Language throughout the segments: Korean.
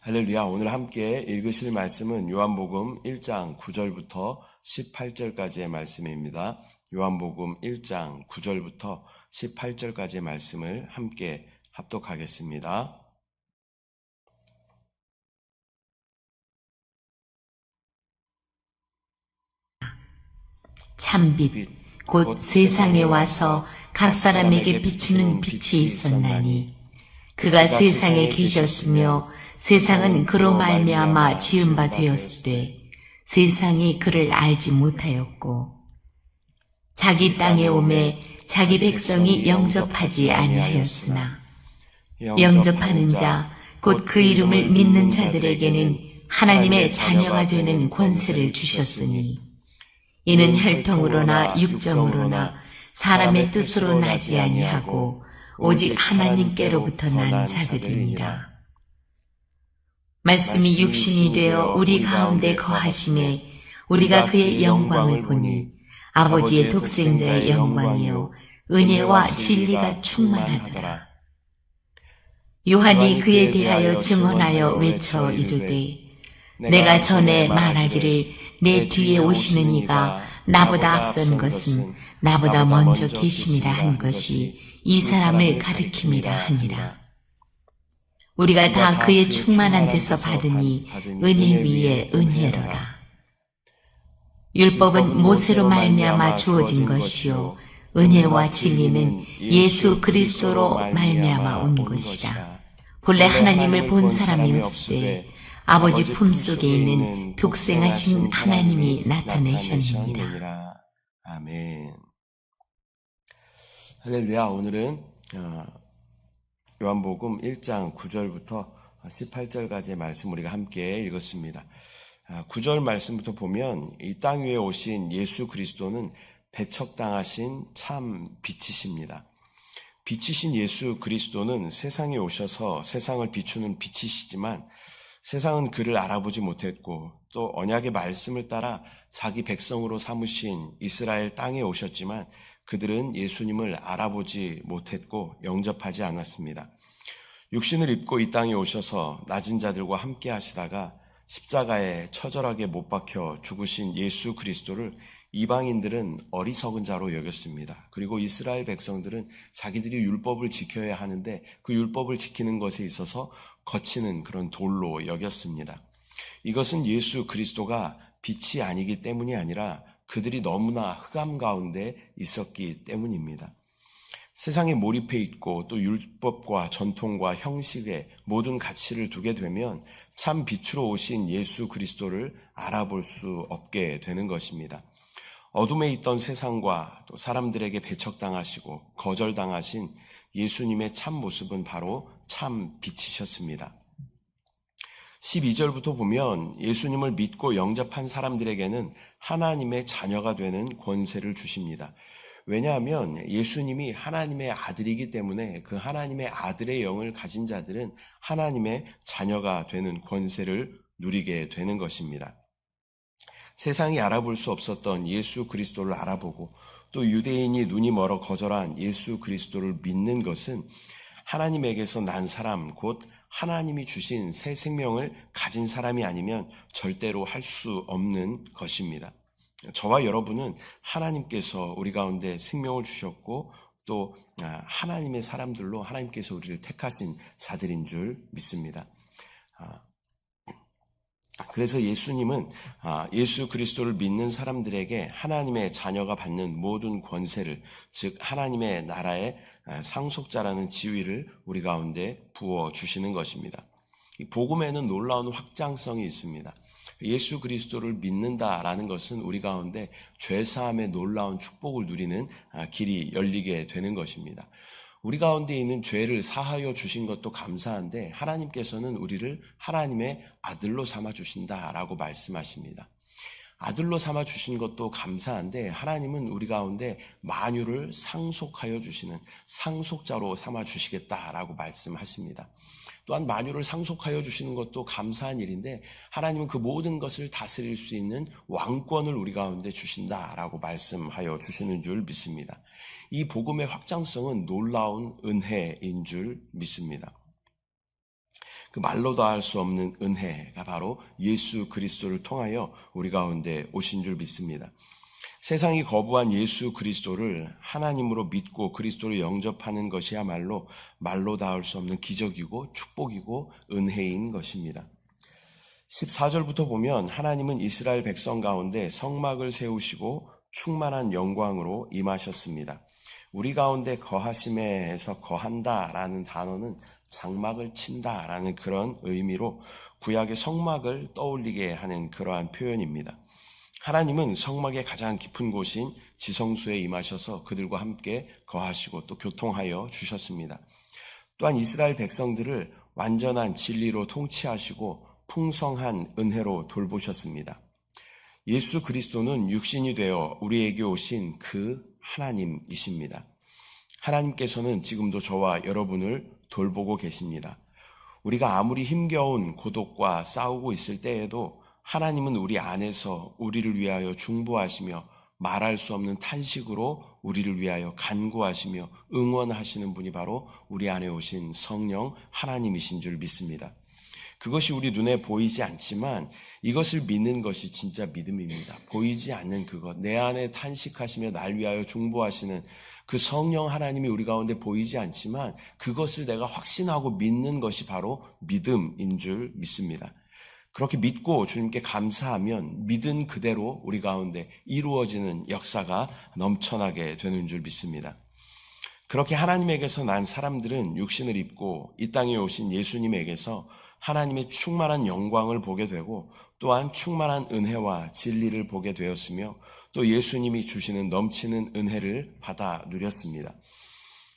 할렐루야. 오늘 함께 읽으실 말씀은 요한복음 1장 9절부터 18절까지의 말씀입니다. 요한복음 1장 9절부터 18절까지의 말씀을 함께 합독하겠습니다. 참빛 곧 세상에 와서 각 사람에게 비추는 빛이 있었나니 그가 세상에 계셨으며 세상은 그로 말미암아 지은 바 되었으되 세상이 그를 알지 못하였고 자기 땅에 오매 자기 백성이 영접하지 아니하였으나 영접하는 자 곧 그 이름을 믿는 자들에게는 하나님의 자녀가 되는 권세를 주셨으니 이는 혈통으로나 육정으로나 사람의 뜻으로 나지 아니하고 오직 하나님께로부터 난 자들이니라. 말씀이 육신이 되어 우리 가운데 거하심에 우리가 그의 영광을 보니 아버지의 독생자의 영광이요 은혜와 진리가 충만하더라. 요한이 그에 대하여 증언하여 외쳐 이르되 내가 전에 말하기를 내 뒤에 오시는 이가 나보다 앞선 것은 나보다 먼저 계심이라 한 것이 이 사람을 가리킴이라 하니라. 우리가 다 그의 충만한 데서 받으니 은혜 위에 은혜로라. 율법은 모세로 말미암아 주어진 것이요 은혜와 진리는 예수 그리스도로 말미암아 온 것이라. 본래 하나님을 본 사람이 없으되 아버지 품속에 있는 독생하신 하나님이 나타내셨느니라. 아멘. 할렐루야. 오늘은 요한복음 1장 9절부터 18절까지의 말씀 우리가 함께 읽었습니다. 9절 말씀부터 보면 이 땅 위에 오신 예수 그리스도는 배척당하신 참 빛이십니다. 빛이신 예수 그리스도는 세상에 오셔서 세상을 비추는 빛이시지만 세상은 그를 알아보지 못했고 또 언약의 말씀을 따라 자기 백성으로 삼으신 이스라엘 땅에 오셨지만 그들은 예수님을 알아보지 못했고 영접하지 않았습니다. 육신을 입고 이 땅에 오셔서 낮은 자들과 함께 하시다가 십자가에 처절하게 못 박혀 죽으신 예수 그리스도를 이방인들은 어리석은 자로 여겼습니다. 그리고 이스라엘 백성들은 자기들이 율법을 지켜야 하는데 그 율법을 지키는 것에 있어서 거치는 그런 돌로 여겼습니다. 이것은 예수 그리스도가 빛이 아니기 때문이 아니라 그들이 너무나 흑암 가운데 있었기 때문입니다. 세상에 몰입해 있고 또 율법과 전통과 형식에 모든 가치를 두게 되면 참 빛으로 오신 예수 그리스도를 알아볼 수 없게 되는 것입니다. 어둠에 있던 세상과 또 사람들에게 배척당하시고 거절당하신 예수님의 참 모습은 바로 참 빛이셨습니다. 12절부터 보면 예수님을 믿고 영접한 사람들에게는 하나님의 자녀가 되는 권세를 주십니다. 왜냐하면 예수님이 하나님의 아들이기 때문에 그 하나님의 아들의 영을 가진 자들은 하나님의 자녀가 되는 권세를 누리게 되는 것입니다. 세상이 알아볼 수 없었던 예수 그리스도를 알아보고 또 유대인이 눈이 멀어 거절한 예수 그리스도를 믿는 것은 하나님에게서 난 사람, 곧 하나님이 주신 새 생명을 가진 사람이 아니면 절대로 할 수 없는 것입니다. 저와 여러분은 하나님께서 우리 가운데 생명을 주셨고 또 하나님의 사람들로 하나님께서 우리를 택하신 자들인 줄 믿습니다. 그래서 예수님은 예수 그리스도를 믿는 사람들에게 하나님의 자녀가 받는 모든 권세를, 즉 하나님의 나라의 상속자라는 지위를 우리 가운데 부어주시는 것입니다. 이 복음에는 놀라운 확장성이 있습니다. 예수 그리스도를 믿는다라는 것은 우리 가운데 죄사함의 놀라운 축복을 누리는 길이 열리게 되는 것입니다. 우리 가운데 있는 죄를 사하여 주신 것도 감사한데 하나님께서는 우리를 하나님의 아들로 삼아 주신다라고 말씀하십니다. 아들로 삼아 주신 것도 감사한데 하나님은 우리 가운데 만유를 상속하여 주시는 상속자로 삼아 주시겠다라고 말씀하십니다. 또한 만유를 상속하여 주시는 것도 감사한 일인데 하나님은 그 모든 것을 다스릴 수 있는 왕권을 우리 가운데 주신다라고 말씀하여 주시는 줄 믿습니다. 이 복음의 확장성은 놀라운 은혜인 줄 믿습니다. 그 말로 다할 수 없는 은혜가 바로 예수 그리스도를 통하여 우리 가운데 오신 줄 믿습니다. 세상이 거부한 예수 그리스도를 하나님으로 믿고 그리스도를 영접하는 것이야말로 말로 닿을 수 없는 기적이고 축복이고 은혜인 것입니다. 14절부터 보면 하나님은 이스라엘 백성 가운데 성막을 세우시고 충만한 영광으로 임하셨습니다. 우리 가운데 거하심에서 거한다라는 단어는 장막을 친다라는 그런 의미로 구약의 성막을 떠올리게 하는 그러한 표현입니다. 하나님은 성막의 가장 깊은 곳인 지성소에 임하셔서 그들과 함께 거하시고 또 교통하여 주셨습니다. 또한 이스라엘 백성들을 완전한 진리로 통치하시고 풍성한 은혜로 돌보셨습니다. 예수 그리스도는 육신이 되어 우리에게 오신 그 하나님이십니다. 하나님께서는 지금도 저와 여러분을 돌보고 계십니다. 우리가 아무리 힘겨운 고독과 싸우고 있을 때에도 하나님은 우리 안에서 우리를 위하여 중보하시며 말할 수 없는 탄식으로 우리를 위하여 간구하시며 응원하시는 분이 바로 우리 안에 오신 성령 하나님이신 줄 믿습니다. 그것이 우리 눈에 보이지 않지만 이것을 믿는 것이 진짜 믿음입니다. 보이지 않는 그것, 내 안에 탄식하시며 날 위하여 중보하시는 그 성령 하나님이 우리 가운데 보이지 않지만 그것을 내가 확신하고 믿는 것이 바로 믿음인 줄 믿습니다. 그렇게 믿고 주님께 감사하면 믿은 그대로 우리 가운데 이루어지는 역사가 넘쳐나게 되는 줄 믿습니다. 그렇게 하나님에게서 난 사람들은 육신을 입고 이 땅에 오신 예수님에게서 하나님의 충만한 영광을 보게 되고 또한 충만한 은혜와 진리를 보게 되었으며 또 예수님이 주시는 넘치는 은혜를 받아 누렸습니다.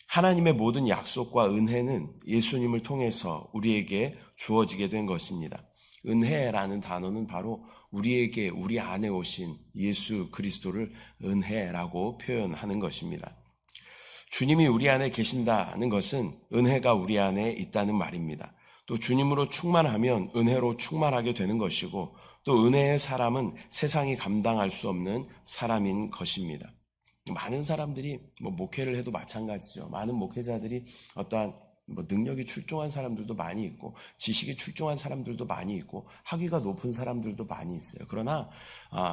하나님의 모든 약속과 은혜는 예수님을 통해서 우리에게 주어지게 된 것입니다. 은혜라는 단어는 바로 우리에게 우리 안에 오신 예수 그리스도를 은혜라고 표현하는 것입니다. 주님이 우리 안에 계신다는 것은 은혜가 우리 안에 있다는 말입니다. 또 주님으로 충만하면 은혜로 충만하게 되는 것이고 또 은혜의 사람은 세상이 감당할 수 없는 사람인 것입니다. 많은 사람들이 목회를 해도 마찬가지죠. 많은 목회자들이 어떠한 능력이 출중한 사람들도 많이 있고 지식이 출중한 사람들도 많이 있고 학위가 높은 사람들도 많이 있어요. 그러나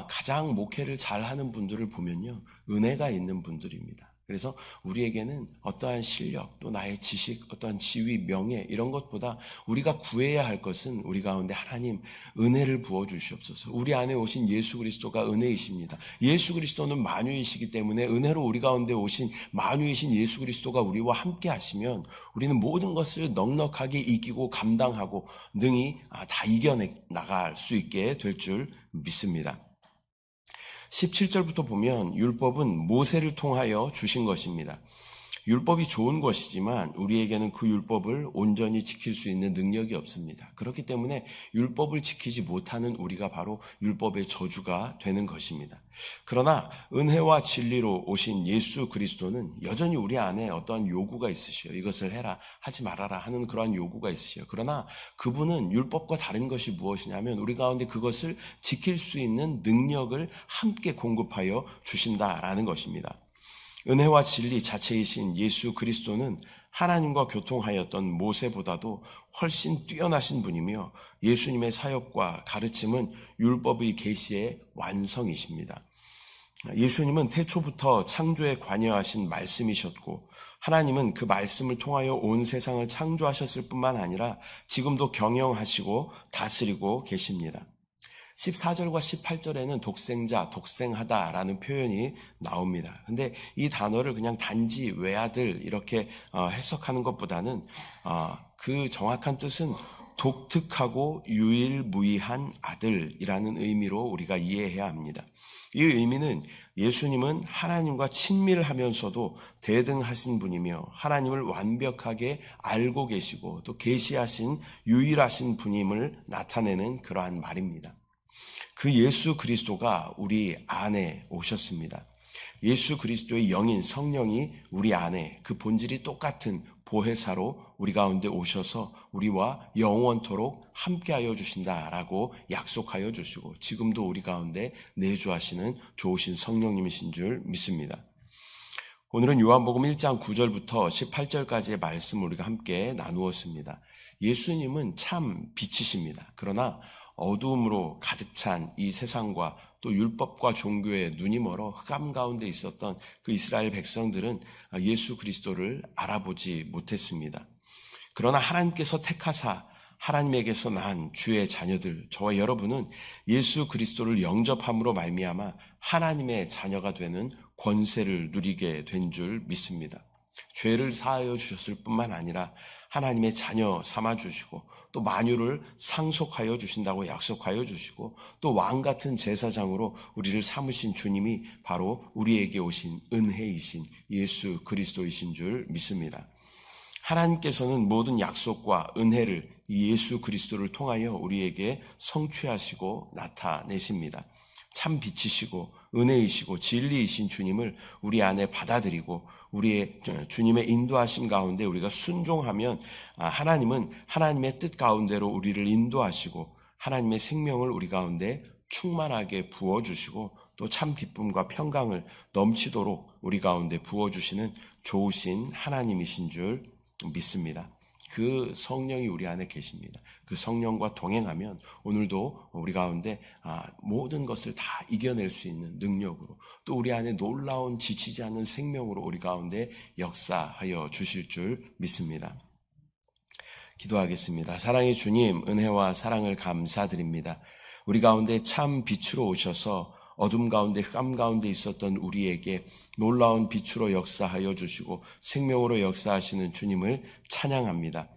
가장 목회를 잘하는 분들을 보면요, 은혜가 있는 분들입니다. 그래서 우리에게는 어떠한 실력, 또 나의 지식, 어떠한 지위, 명예 이런 것보다 우리가 구해야 할 것은 우리 가운데 하나님 은혜를 부어주시옵소서. 우리 안에 오신 예수 그리스도가 은혜이십니다. 예수 그리스도는 만유이시기 때문에 은혜로 우리 가운데 오신 만유이신 예수 그리스도가 우리와 함께 하시면 우리는 모든 것을 넉넉하게 이기고 감당하고 능히 다 이겨나갈 수 있게 될 줄 믿습니다. 17절부터 보면 율법은 모세를 통하여 주신 것입니다. 율법이 좋은 것이지만 우리에게는 그 율법을 온전히 지킬 수 있는 능력이 없습니다. 그렇기 때문에 율법을 지키지 못하는 우리가 바로 율법의 저주가 되는 것입니다. 그러나 은혜와 진리로 오신 예수 그리스도는 여전히 우리 안에 어떠한 요구가 있으시요. 이것을 해라, 하지 말아라 하는 그러한 요구가 있으시요. 그러나 그분은 율법과 다른 것이 무엇이냐면 우리 가운데 그것을 지킬 수 있는 능력을 함께 공급하여 주신다라는 것입니다. 은혜와 진리 자체이신 예수 그리스도는 하나님과 교통하였던 모세보다도 훨씬 뛰어나신 분이며 예수님의 사역과 가르침은 율법의 계시의 완성이십니다. 예수님은 태초부터 창조에 관여하신 말씀이셨고 하나님은 그 말씀을 통하여 온 세상을 창조하셨을 뿐만 아니라 지금도 경영하시고 다스리고 계십니다. 14절과 18절에는 독생자, 독생하다라는 표현이 나옵니다. 근데 이 단어를 그냥 단지 외아들 이렇게 해석하는 것보다는 그 정확한 뜻은 독특하고 유일무이한 아들이라는 의미로 우리가 이해해야 합니다. 이 의미는 예수님은 하나님과 친밀하면서도 대등하신 분이며 하나님을 완벽하게 알고 계시고 또 계시하신 유일하신 분임을 나타내는 그러한 말입니다. 그 예수 그리스도가 우리 안에 오셨습니다. 예수 그리스도의 영인 성령이 우리 안에 그 본질이 똑같은 보혜사로 우리 가운데 오셔서 우리와 영원토록 함께하여 주신다라고 약속하여 주시고 지금도 우리 가운데 내주하시는 좋으신 성령님이신 줄 믿습니다. 오늘은 요한복음 1장 9절부터 18절까지의 말씀을 우리가 함께 나누었습니다. 예수님은 참 빛이십니다. 그러나 어두움으로 가득 찬 이 세상과 또 율법과 종교에 눈이 멀어 흑암 가운데 있었던 그 이스라엘 백성들은 예수 그리스도를 알아보지 못했습니다. 그러나 하나님께서 택하사 하나님에게서 난 주의 자녀들, 저와 여러분은 예수 그리스도를 영접함으로 말미암아 하나님의 자녀가 되는 권세를 누리게 된 줄 믿습니다. 죄를 사하여 주셨을 뿐만 아니라 하나님의 자녀 삼아주시고 또 만유를 상속하여 주신다고 약속하여 주시고 또 왕같은 제사장으로 우리를 삼으신 주님이 바로 우리에게 오신 은혜이신 예수 그리스도이신 줄 믿습니다. 하나님께서는 모든 약속과 은혜를 예수 그리스도를 통하여 우리에게 성취하시고 나타내십니다. 참 빛이시고 은혜이시고 진리이신 주님을 우리 안에 받아들이고 우리의 주님의 인도하심 가운데 우리가 순종하면 하나님은 하나님의 뜻 가운데로 우리를 인도하시고 하나님의 생명을 우리 가운데 충만하게 부어주시고 또 참 기쁨과 평강을 넘치도록 우리 가운데 부어주시는 좋으신 하나님이신 줄 믿습니다. 그 성령이 우리 안에 계십니다. 그 성령과 동행하면 오늘도 우리 가운데 모든 것을 다 이겨낼 수 있는 능력으로 또 우리 안에 놀라운 지치지 않는 생명으로 우리 가운데 역사하여 주실 줄 믿습니다. 기도하겠습니다. 사랑의 주님, 은혜와 사랑을 감사드립니다. 우리 가운데 참 빛으로 오셔서 어둠 가운데 흑암 가운데 있었던 우리에게 놀라운 빛으로 역사하여 주시고 생명으로 역사하시는 주님을 찬양합니다.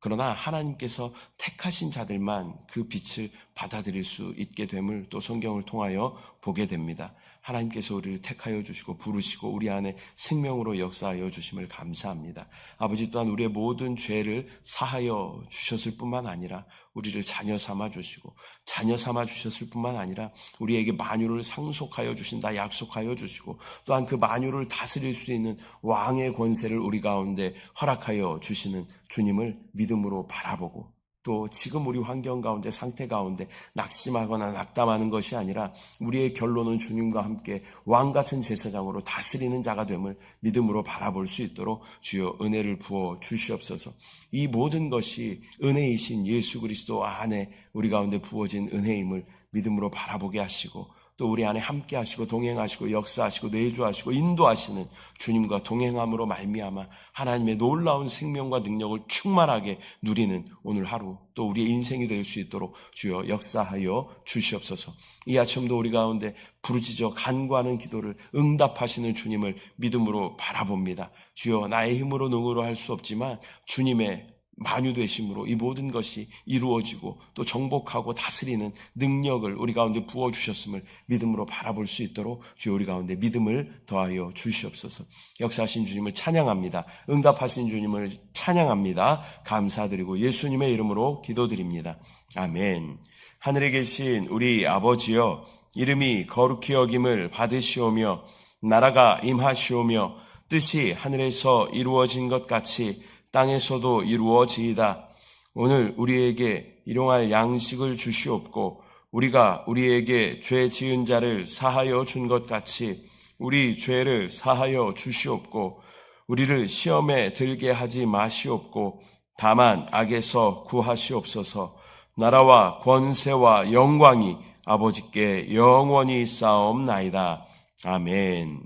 그러나 하나님께서 택하신 자들만 그 빛을 받아들일 수 있게 됨을 또 성경을 통하여 보게 됩니다. 하나님께서 우리를 택하여 주시고 부르시고 우리 안에 생명으로 역사하여 주심을 감사합니다. 아버지 또한 우리의 모든 죄를 사하여 주셨을 뿐만 아니라 우리를 자녀 삼아 주시고 자녀 삼아 주셨을 뿐만 아니라 우리에게 만유를 상속하여 주신다 약속하여 주시고 또한 그 만유를 다스릴 수 있는 왕의 권세를 우리 가운데 허락하여 주시는 주님을 믿음으로 바라보고 또 지금 우리 환경 가운데 상태 가운데 낙심하거나 낙담하는 것이 아니라 우리의 결론은 주님과 함께 왕같은 제사장으로 다스리는 자가 됨을 믿음으로 바라볼 수 있도록 주여 은혜를 부어 주시옵소서. 이 모든 것이 은혜이신 예수 그리스도 안에 우리 가운데 부어진 은혜임을 믿음으로 바라보게 하시고 또 우리 안에 함께 하시고 동행하시고 역사하시고 내주하시고 인도하시는 주님과 동행함으로 말미암아 하나님의 놀라운 생명과 능력을 충만하게 누리는 오늘 하루 또 우리의 인생이 될 수 있도록 주여 역사하여 주시옵소서. 이 아침도 우리 가운데 부르짖어 간구하는 기도를 응답하시는 주님을 믿음으로 바라봅니다. 주여 나의 힘으로 능으로 할 수 없지만 주님의 만유되심으로 이 모든 것이 이루어지고 또 정복하고 다스리는 능력을 우리 가운데 부어주셨음을 믿음으로 바라볼 수 있도록 주여 우리 가운데 믿음을 더하여 주시옵소서. 역사하신 주님을 찬양합니다. 응답하신 주님을 찬양합니다. 감사드리고 예수님의 이름으로 기도드립니다. 아멘. 하늘에 계신 우리 아버지여, 이름이 거룩히 여김을 받으시오며 나라가 임하시오며 뜻이 하늘에서 이루어진 것 같이 땅에서도 이루어지이다. 오늘 우리에게 일용할 양식을 주시옵고 우리가 우리에게 죄 지은 자를 사하여 준 것 같이 우리 죄를 사하여 주시옵고 우리를 시험에 들게 하지 마시옵고 다만 악에서 구하시옵소서. 나라와 권세와 영광이 아버지께 영원히 있사옵나이다. 아멘.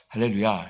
할렐루야.